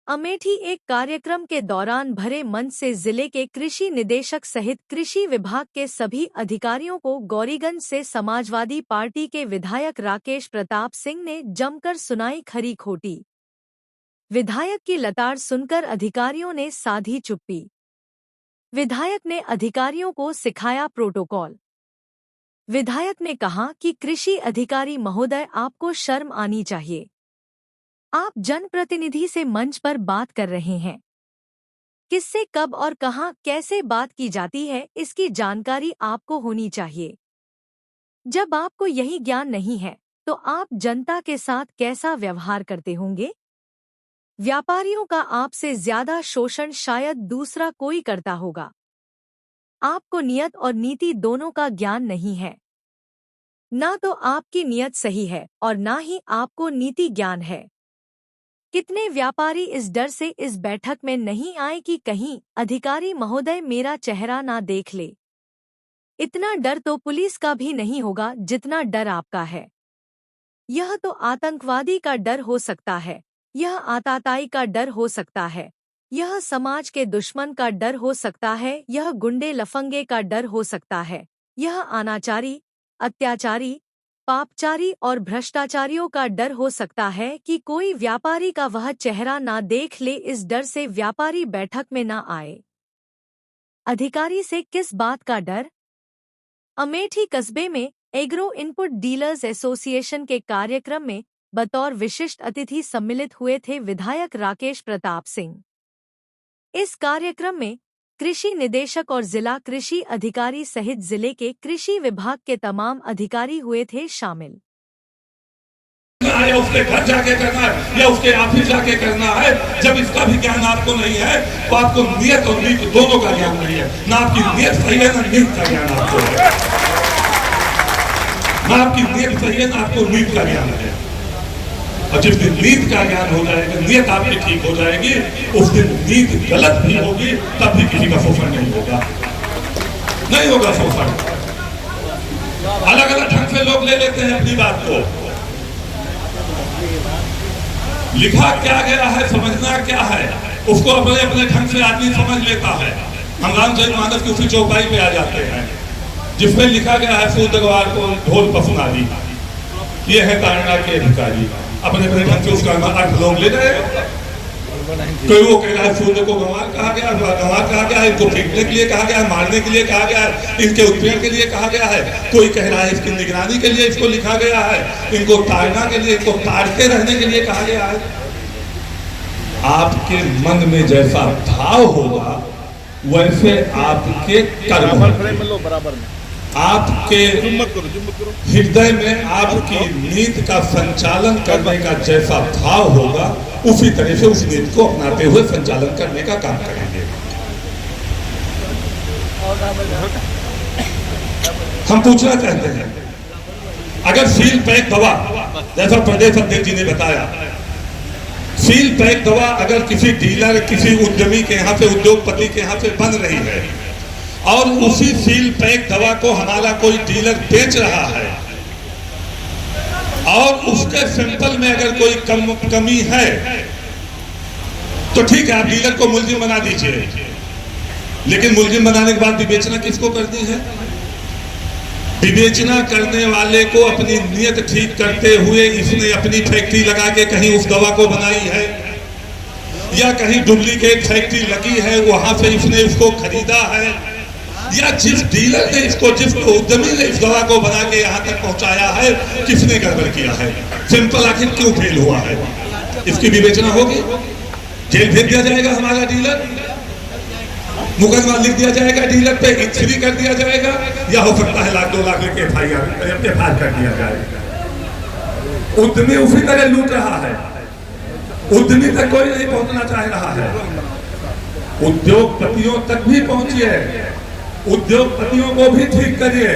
अमेठी एक कार्यक्रम के दौरान भरे मंच से जिले के कृषि निदेशक सहित कृषि विभाग के सभी अधिकारियों को गौरीगंज से समाजवादी पार्टी के विधायक राकेश प्रताप सिंह ने जमकर सुनाई खरी खोटी। विधायक की लताड़ सुनकर अधिकारियों ने साधी चुप्पी। विधायक ने अधिकारियों को सिखाया प्रोटोकॉल। विधायक ने कहा कि कृषि अधिकारी महोदय, आपको शर्म आनी चाहिए। आप जनप्रतिनिधि से मंच पर बात कर रहे हैं। किससे कब और कहां कैसे बात की जाती है, इसकी जानकारी आपको होनी चाहिए। जब आपको यही ज्ञान नहीं है तो आप जनता के साथ कैसा व्यवहार करते होंगे? व्यापारियों का आपसे ज्यादा शोषण शायद दूसरा कोई करता होगा। आपको नियत और नीति दोनों का ज्ञान नहीं है। ना तो आपकी नियत सही है और ना ही आपको नीति ज्ञान है। कितने व्यापारी इस डर से इस बैठक में नहीं आए कि कहीं अधिकारी महोदय मेरा चेहरा ना देख ले। इतना डर तो पुलिस का भी नहीं होगा जितना डर आपका है। यह तो आतंकवादी का डर हो सकता है, यह आताताई का डर हो सकता है, यह समाज के दुश्मन का डर हो सकता है, यह गुंडे लफंगे का डर हो सकता है, यह अनाचारी, अत्याचारी, पापचारी और भ्रष्टाचारियों का डर हो सकता है कि कोई व्यापारी का वह चेहरा ना देख ले। इस डर से व्यापारी बैठक में ना आए। अधिकारी से किस बात का डर? अमेठी कस्बे में एग्रो इनपुट डीलर्स एसोसिएशन के कार्यक्रम में बतौर विशिष्ट अतिथि सम्मिलित हुए थे विधायक राकेश प्रताप सिंह। इस कार्यक्रम में कृषि निदेशक और जिला कृषि अधिकारी सहित जिले के कृषि विभाग के तमाम अधिकारी हुए थे शामिल। या उसके घर जाके करना है या उसके ऑफिस जाके करना है। जब इसका भी ज्ञान आपको नहीं है तो आपको नियत और नीति दोनों का ज्ञान नहीं है। ना आपकी नियत सही है ना नीति का ज्ञान आपको है। ना आपकी नियत सही है ना आपको नीति का ज्ञान है। और जिस दिन नीति का ज्ञान हो जाएगा, नियत आपकी ठीक हो जाएगी, उस दिन नीति गलत भी होगी तब भी किसी का शोषण नहीं होगा, नहीं होगा शोषण। अलग अलग ढंग से लोग ले लेते हैं अपनी बात को। लिखा क्या गया है, समझना क्या है, उसको अपने अपने ढंग से आदमी समझ लेता है। हम रामचरितमानस की उसी चौपाई पे आ जाते हैं जिसमें लिखा गया है सूत्रवार को ढोल पसुनारी। ये है तारणा के अधिकारी, अपने अपने ढंग से उसका अर्थ लोग ले रहे हैं। कोई वो कह रहा है सूर्य को गंवार कहा गया, गंवार कहा गया है, इनको पीटने के लिए कहा गया है, मारने के लिए कहा गया है, इनके उत्पीड़न के लिए कहा गया है। कोई कह रहा है इसकी निगरानी के लिए इसको लिखा गया है, इनको ताड़ना के लिए, इनको ताड़ते रहने के लिए कहा गया है। आपके मन में जैसा भाव होगा वैसे आपके कर्म, आपके हृदय में आपकी नीति का संचालन करने का जैसा भाव होगा उसी तरह से उस नीति को अपनाते हुए संचालन करने का काम करेंगे। हम पूछना चाहते हैं, अगर सील पैक दवा, जैसा प्रदेश अध्यक्ष जी ने बताया, सील पैक दवा अगर किसी डीलर, किसी उद्यमी के यहाँ से, उद्योगपति के यहाँ से बन रही है और उसी सील पैक दवा को हमारा कोई डीलर बेच रहा है और उसके सैंपल में अगर कोई कमी है तो ठीक है, आप डीलर को मुलजिम बना दीजिए, लेकिन मुलजिम बनाने के बाद विवेचना किसको करनी है? विवेचना करने वाले को अपनी नियत ठीक करते हुए इसने अपनी फैक्ट्री लगा के कहीं उस दवा को बनाई है या कहीं डुप्लीकेट फैक्ट्री लगी है वहां से इसने उसको खरीदा है, या जिस डीलर ने इसको, जिस उद्यमी ने इस दवा को बना के यहाँ तक पहुंचाया है, किसने गड़बड़ किया है? सिंपल आखिर क्यों फेल हुआ है? इसकी विवेचना होगी। जेल भेज दिया जाएगा हमारा डीलर, मुकदमा लिख दिया जाएगा डीलर पे, फ्री कर दिया जाएगा, या हो सकता है लाख 2 लाख लेके एफआईआर कर दिया जाएगा। उद्यमी उसी तरह लूट रहा है, उद्यमी तक कोई नहीं पहुंचना चाह रहा है। उद्योगपतियों तक भी पहुंचिए, उद्योगपतियों को भी ठीक करिए।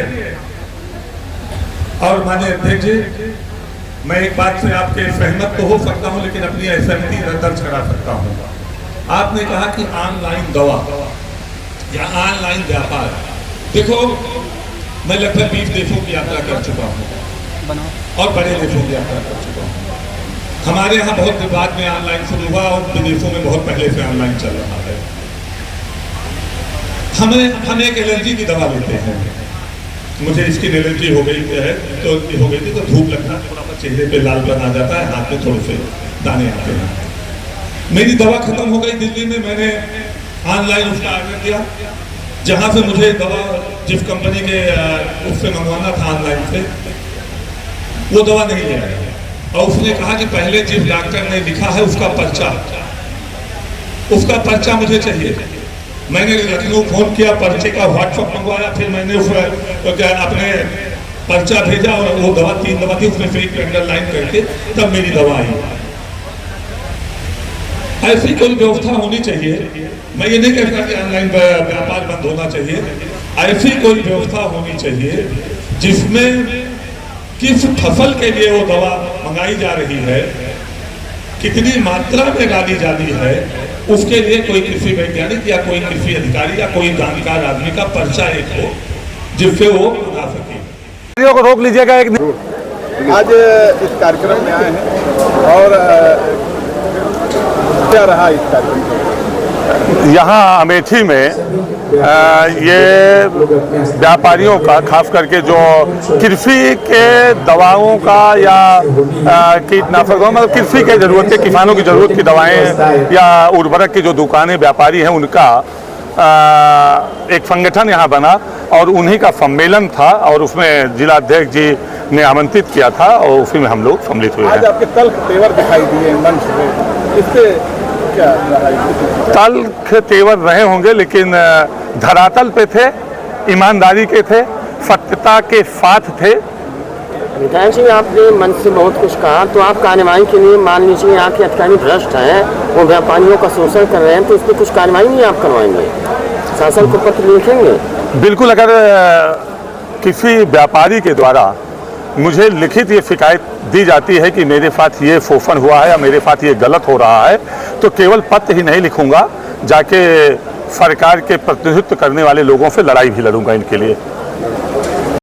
और माननीय अध्यक्ष जी, मैं एक बात से आपके सहमत तो हो सकता हूं लेकिन अपनी असहमति दर्ज करा सकता हूं। आपने कहा कि ऑनलाइन दवा या ऑनलाइन व्यापार, देखो मैं लगभग 20 देशों की यात्रा कर चुका हूं और बड़े देशों की यात्रा कर चुका हूं। हमारे यहाँ बहुत बाद में ऑनलाइन शुरू हुआ और विदेशों में बहुत पहले से ऑनलाइन चल रहा है। हम एक एलर्जी की दवा लेते हैं। मुझे स्किन एलर्जी हो गई थी तो धूप लगना, थोड़ा चेहरे पे लालपन आ जाता है, हाथ में थोड़े से दाने आते हैं। मेरी दवा खत्म हो गई दिल्ली में, मैंने ऑनलाइन उसका ऑर्डर दिया। जहाँ से मुझे दवा जिस कंपनी के उससे मंगवाना था ऑनलाइन से, वो दवा नहीं ले आया और उसने कहा कि पहले जिस डॉक्टर ने लिखा है उसका पर्चा मुझे चाहिए। मैंने लखनऊ फोन किया, पर्चे का व्हाट्सएप मंगवाया, फिर मैंने अपने पर्चा भेजा और वो दवा 3 दवा थी, उसमें से एक अंडरलाइन करके तब मेरी दवा आई। ऐसी कोई व्यवस्था होनी चाहिए। मैं ये नहीं कहता कि ऑनलाइन व्यापार बंद होना चाहिए। ऐसी कोई व्यवस्था होनी चाहिए जिसमें किस फसल के लिए वो दवा मंगाई जा रही है, कितनी मात्रा में डाली जाती है, उसके लिए कोई कृषि वैज्ञानिक या कोई कृषि अधिकारी या कोई जानकार आदमी का पर्चा एक हो जिससे वो बता सके। को रोक लीजिएगा एक। आज इस कार्यक्रम में आए हैं और क्या रहा इस कार्यक्रम? यहाँ अमेठी में ये व्यापारियों का, खास करके जो कृषि के दवाओं का या कीटनाशकों, मतलब कृषि के जरूरत के, किसानों की जरूरत की दवाएं या उर्वरक की जो दुकानें, व्यापारी हैं, उनका एक संगठन यहाँ बना और उन्हीं का सम्मेलन था और उसमें जिलाध्यक्ष जी ने आमंत्रित किया था और उसी में हम लोग सम्मिलित हुए हैं। आज आपके तल्ख तेवर दिखाई दिए मंच पे, इससे क्या तल्ख तेवर रहे होंगे लेकिन धरातल पे थे, ईमानदारी के थे, सत्यता के साथ थे। विधायक जी, आपने मंच से बहुत कुछ कहा, तो आप कार्रवाई के लिए, मान लीजिए आपके अधिकारी भ्रष्ट हैं, वो व्यापारियों का शोषण कर रहे हैं, तो इस पर कुछ कार्रवाई नहीं आप करवाएंगे? शासन को पत्र लिखेंगे? बिल्कुल। अगर किसी व्यापारी के द्वारा मुझे लिखित ये शिकायत दी जाती है कि मेरे साथ ये शोषण हुआ है या मेरे साथ ये गलत हो रहा है, तो केवल पत्र ही नहीं लिखूंगा, जाके सरकार के प्रतिनिधित्व करने वाले लोगों से लड़ाई भी लड़ूंगा इनके लिए।